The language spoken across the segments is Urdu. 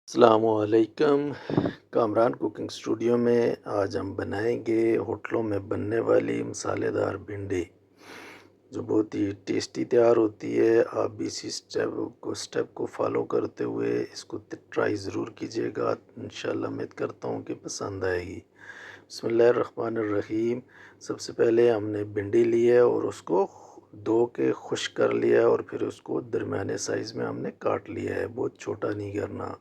السلام علیکم۔ کامران کوکنگ اسٹوڈیو میں آج ہم بنائیں گے ہوٹلوں میں بننے والی مسالے دار بھنڈی، جو بہت ہی ٹیسٹی تیار ہوتی ہے۔ آپ بھی اسی اسٹیپ کو فالو کرتے ہوئے اس کو ٹرائی ضرور کیجیے گا۔ انشاءاللہ امید کرتا ہوں کہ پسند آئے گی۔ بسم اللہ الرحمن الرحیم۔ سب سے پہلے ہم نے بھنڈی لی ہے اور اس کو دھو کے خشک کر لیا ہے، اور پھر اس کو درمیانے سائز میں ہم نے کاٹ لیا ہے، بہت چھوٹا نہیں کرنا۔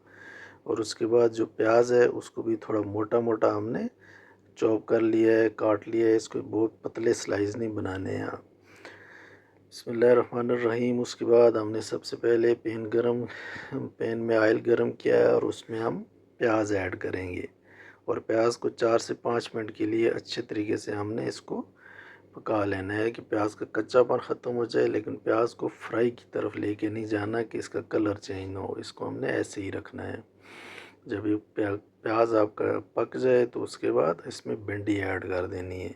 اور اس کے بعد جو پیاز ہے اس کو بھی تھوڑا موٹا موٹا ہم نے چاپ کر لیا ہے، کاٹ لیا ہے۔ اس کو بہت پتلے سلائز نہیں بنانے ہیں۔ بسم اللہ الرحمن الرحیم۔ اس کے بعد ہم نے سب سے پہلے پین میں آئل گرم کیا ہے، اور اس میں ہم پیاز ایڈ کریں گے، اور پیاز کو 4 سے 5 منٹ کے لیے اچھے طریقے سے ہم نے اس کو پکا لینا ہے کہ پیاز کا کچا پن ختم ہو جائے، لیکن پیاز کو فرائی کی طرف لے کے نہیں جانا کہ اس کا کلر چینج نہ ہو۔ اس کو ہم نے ایسے ہی رکھنا ہے۔ جب یہ پیاز آپ کا پک جائے تو اس کے بعد اس میں بھنڈی ایڈ کر دینی ہے،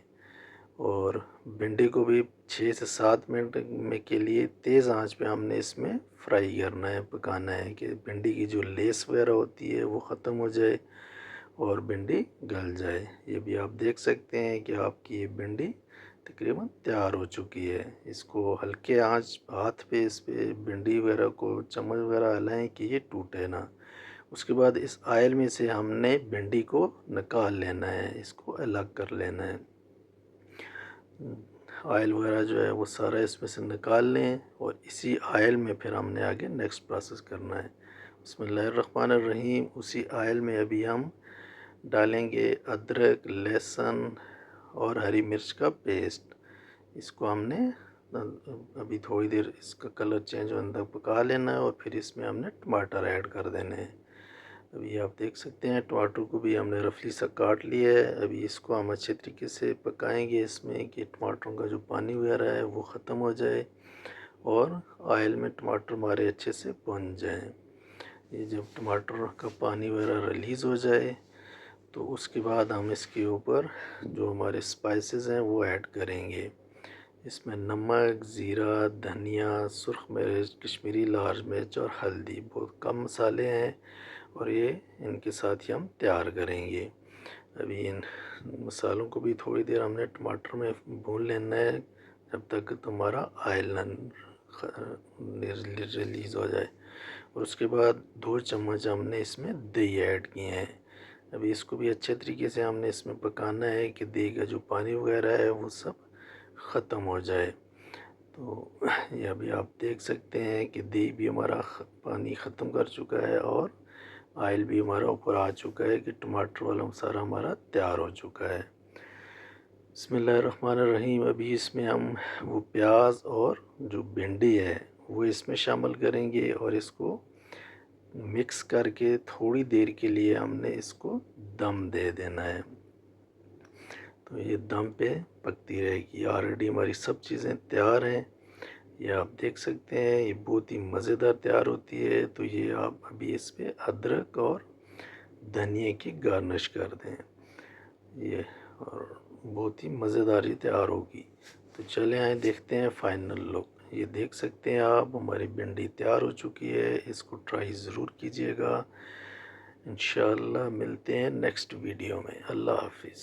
اور بھنڈی کو بھی 6 سے 7 منٹ کے لیے تیز آنچ پہ ہم نے اس میں فرائی کرنا ہے، پکانا ہے کہ بھنڈی کی جو لیس وغیرہ ہوتی ہے وہ ختم ہو جائے اور بھنڈی گل جائے۔ یہ بھی آپ دیکھ سکتے ہیں کہ آپ کی یہ بھنڈی تقریباً تیار ہو چکی ہے۔ اس کو ہلکے آنچ ہاتھ پہ اس پہ بھنڈی وغیرہ کو چمچ وغیرہ ہلائیں کہ یہ ٹوٹے نہ۔ اس کے بعد اس آئل میں سے ہم نے بھنڈی کو نکال لینا ہے، اس کو الگ کر لینا ہے۔ آئل وغیرہ جو ہے وہ سارا اس میں سے نکال لیں، اور اسی آئل میں پھر ہم نے آگے نیکسٹ پروسیس کرنا ہے۔ بسم اللہ الرحمن الرحیم۔ اسی آئل میں ابھی ہم ڈالیں گے ادرک، لہسن اور ہری مرچ کا پیسٹ۔ اس کو ہم نے ابھی تھوڑی دیر اس کا کلر چینج ہونے تک پکا لینا ہے، اور پھر اس میں ہم نے ٹماٹر ایڈ کر دینے ہیں۔ ابھی آپ دیکھ سکتے ہیں ٹماٹر کو بھی ہم نے رفلی سا کاٹ لیا ہے۔ ابھی اس کو ہم اچھے طریقے سے پکائیں گے اس میں کہ ٹماٹروں کا جو پانی وغیرہ ہے وہ ختم ہو جائے، اور آئل میں ٹماٹر ہمارے اچھے سے بن جائیں۔ یہ جب ٹماٹر کا پانی وغیرہ ریلیز ہو جائے تو اس کے بعد ہم اس کے اوپر جو ہمارے سپائسز ہیں وہ ایڈ کریں گے۔ اس میں نمک، زیرہ، دھنیا، سرخ مرچ، کشمیری لال مرچ اور ہلدی، بہت کم مسالے ہیں، اور یہ ان کے ساتھ ہی ہم تیار کریں گے۔ ابھی ان مسالوں کو بھی تھوڑی دیر ہم نے ٹماٹر میں بھون لینا ہے، جب تک تمہارا آئل ریلیز ہو جائے۔ اور اس کے بعد 2 چمچ ہم نے اس میں دہی ایڈ کیے ہیں۔ ابھی اس کو بھی اچھے طریقے سے ہم نے اس میں پکانا ہے کہ دہی کا جو پانی وغیرہ ہے وہ سب ختم ہو جائے۔ تو یہ ابھی آپ دیکھ سکتے ہیں کہ دہی بھی ہمارا پانی ختم کر چکا ہے، اور آئل بھی ہمارا اوپر آ چکا ہے کہ ٹماٹر والا مسالہ ہمارا تیار ہو چکا ہے۔ بسم اللہ الرحمن الرحیم۔ ابھی اس میں ہم وہ پیاز اور جو بھنڈی ہے وہ اس میں شامل کریں گے، اور اس کو مکس کر کے تھوڑی دیر کے لیے ہم نے اس کو دم دے دینا ہے۔ تو یہ دم پہ پکتی رہے گی۔ آلریڈی ہماری سب چیزیں تیار ہیں، یہ آپ دیکھ سکتے ہیں، یہ بہت ہی مزیدار تیار ہوتی ہے۔ تو یہ آپ ابھی اس پہ ادرک اور دھنیا کی گارنش کر دیں، یہ اور بہت ہی مزیدار ہی تیار ہوگی۔ تو چلیں آئیں دیکھتے ہیں فائنل لک۔ یہ دیکھ سکتے ہیں آپ ہماری بھنڈی تیار ہو چکی ہے۔ اس کو ٹرائی ضرور کیجیے گا۔ انشاءاللہ ملتے ہیں نیکسٹ ویڈیو میں۔ اللہ حافظ۔